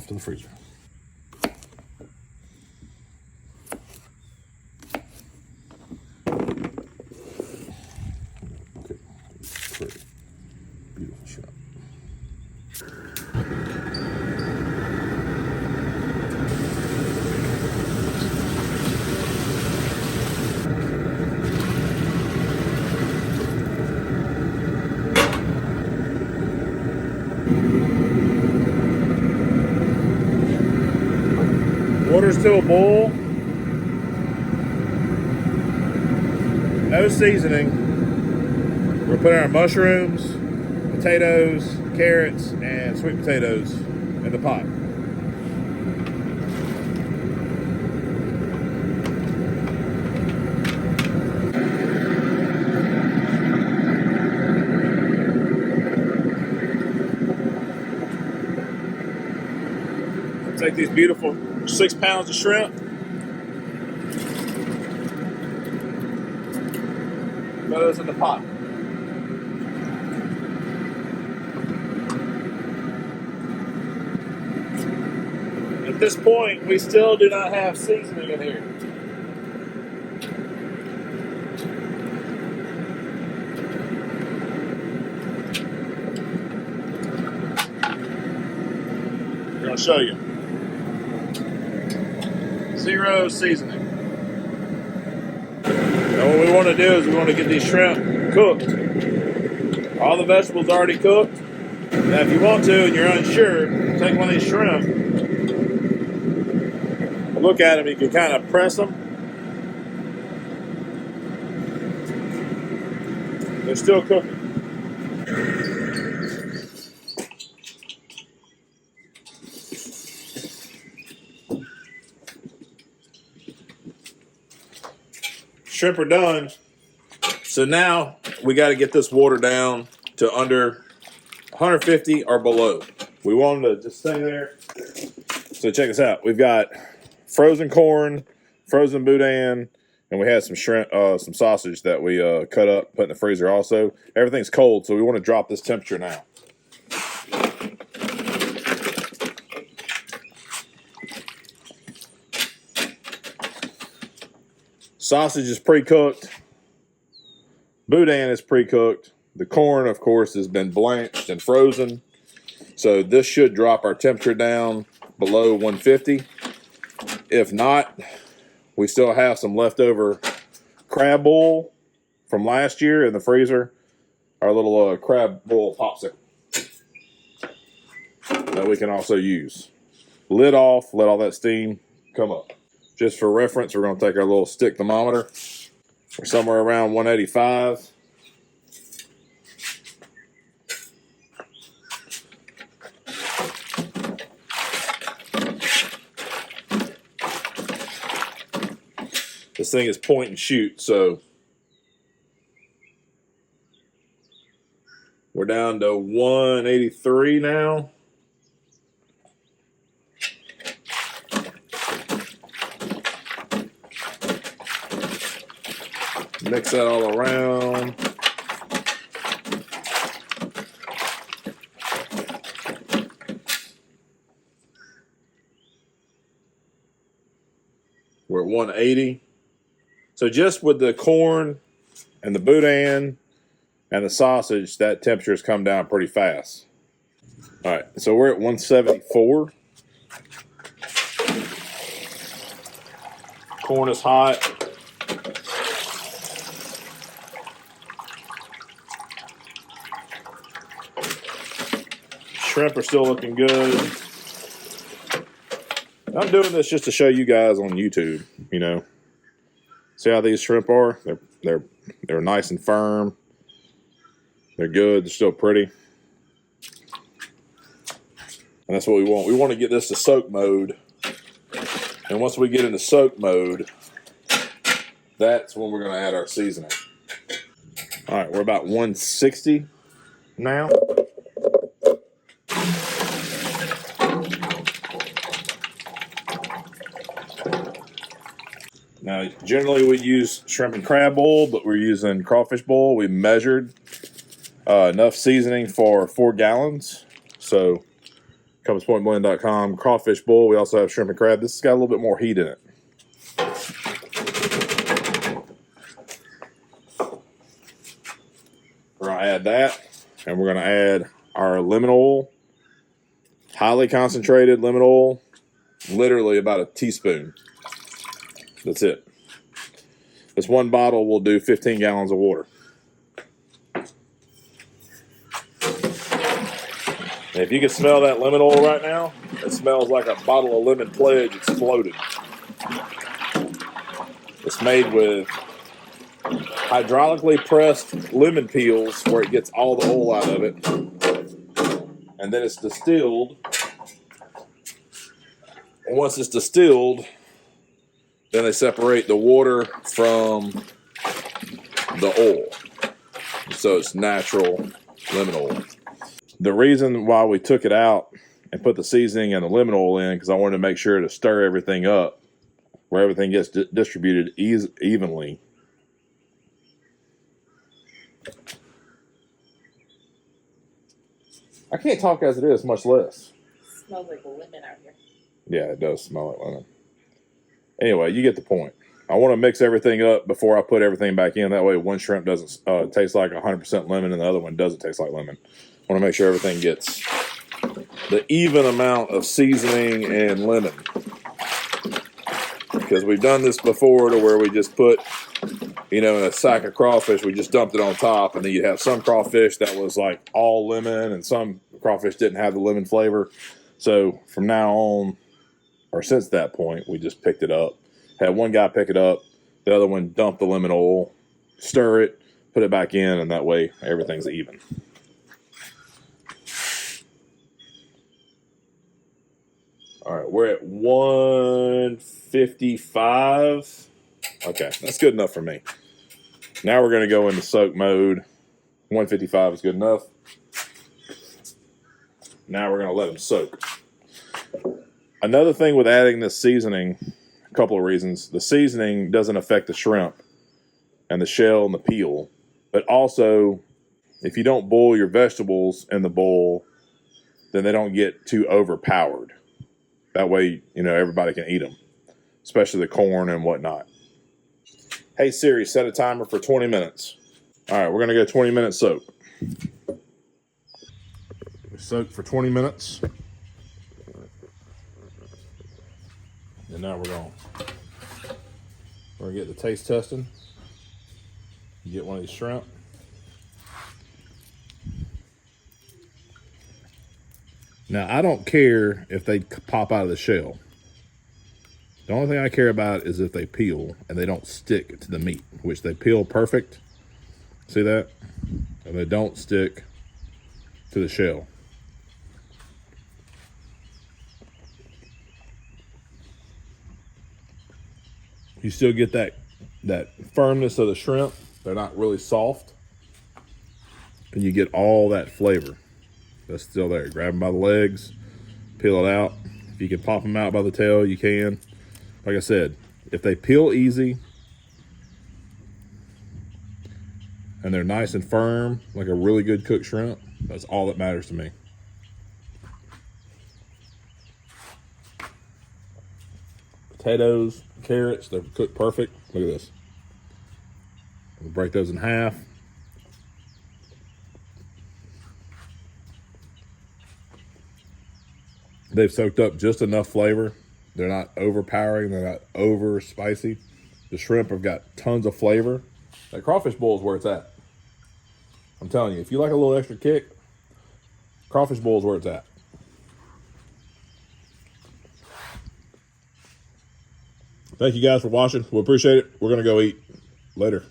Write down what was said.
off to the freezer. Okay, pretty beautiful shrimp. Water's to a boil. No seasoning. We're putting our mushrooms, potatoes, carrots, and sweet potatoes in the pot. Take these beautiful 6 pounds of shrimp. Put those in the pot. At this point, we still do not have seasoning in here. I'm going to show you. Zero seasoning. Now what we want to do is we want to get these shrimp cooked. All the vegetables already cooked. Now if you want to and you're unsure, take one of these shrimp, look at them, you can kind of press them. They're still cooking. Shrimp are done. So now we got to get this water down to under 150 or below. We want them to just stay there. So check this out. We've got frozen corn, frozen boudin, and we had some shrimp, some sausage that we cut up, put in the freezer also. Everything's cold, so we want to drop this temperature now. Sausage is pre-cooked. Boudin is pre-cooked. The corn, of course, has been blanched and frozen. So this should drop our temperature down below 150. If not, we still have some leftover crab boil from last year in the freezer. Our little crab boil popsicle that we can also use. Lid off, let all that steam come up. Just for reference, we're going to take our little stick thermometer. We're somewhere around 185. This thing is point and shoot, so we're down to 183 now. Mix that all around. We're at 180. So just with the corn and the boudin and the sausage, that temperature has come down pretty fast. All right, so we're at 174. Corn is hot. Shrimp are still looking good. I'm doing this just to show you guys on YouTube, you know. See how these shrimp are? They're nice and firm. They're good. They're still pretty. And that's what we want. We want to get this to soak mode. And once we get into soak mode, that's when we're going to add our seasoning. All right, we're about 160 now. Now, generally we use shrimp and crab boil, but we're using crawfish boil. We measured enough seasoning for 4 gallons. So compasspointblend.com. Crawfish boil. We also have shrimp and crab. This has got a little bit more heat in it. We're going to add that, and we're going to add our lemon oil, highly concentrated lemon oil, literally about a teaspoon. That's it. This one bottle will do 15 gallons of water. And if you can smell that lemon oil right now, it smells like a bottle of Lemon Pledge exploded. It's made with hydraulically pressed lemon peels where it gets all the oil out of it. And then it's distilled. And once it's distilled, then they separate the water from the oil. So it's natural lemon oil. The reason why we took it out and put the seasoning and the lemon oil in, because I wanted to make sure to stir everything up where everything gets distributed evenly. I can't talk as it is, much less. It smells like lemon out here. Yeah, it does smell like lemon. Anyway, you get the point. I want to mix everything up before I put everything back in. That way one shrimp doesn't taste like 100% lemon and the other one doesn't taste like lemon. I want to make sure everything gets the even amount of seasoning and lemon. Because we've done this before to where we just put, in a sack of crawfish, we just dumped it on top, and then you'd have some crawfish that was like all lemon, and some crawfish didn't have the lemon flavor. So from now on, or since that point, we just picked it up. Had one guy pick it up, the other one dump the lemon oil, stir it, put it back in, and that way everything's even. All right, we're at 155. Okay, that's good enough for me. Now we're going to go into soak mode. 155 is good enough. Now we're going to let them soak. Another thing with adding this seasoning, a couple of reasons. The seasoning doesn't affect the shrimp and the shell and the peel. But also, if you don't boil your vegetables in the bowl, then they don't get too overpowered. That way, everybody can eat them, especially the corn and whatnot. Hey Siri, set a timer for 20 minutes. All right, we're going to go 20 minute soak. We soak for 20 minutes. And now we're going to get the taste testing. You get one of these shrimp. Now, I don't care if they pop out of the shell. The only thing I care about is if they peel and they don't stick to the meat, which they peel perfect. See that? And they don't stick to the shell. You still get that firmness of the shrimp. They're not really soft. And you get all that flavor that's still there. Grab them by the legs, peel it out. If you can pop them out by the tail, you can. Like I said, if they peel easy and they're nice and firm, like a really good cooked shrimp, that's all that matters to me. Potatoes, carrots, they're cooked perfect. Look at this. We'll break those in half. They've soaked up just enough flavor. They're not overpowering. They're not over spicy. The shrimp have got tons of flavor. That crawfish boil is where it's at. I'm telling you, if you like a little extra kick, crawfish boil is where it's at. Thank you guys for watching. We appreciate it. We're going to go eat. Later.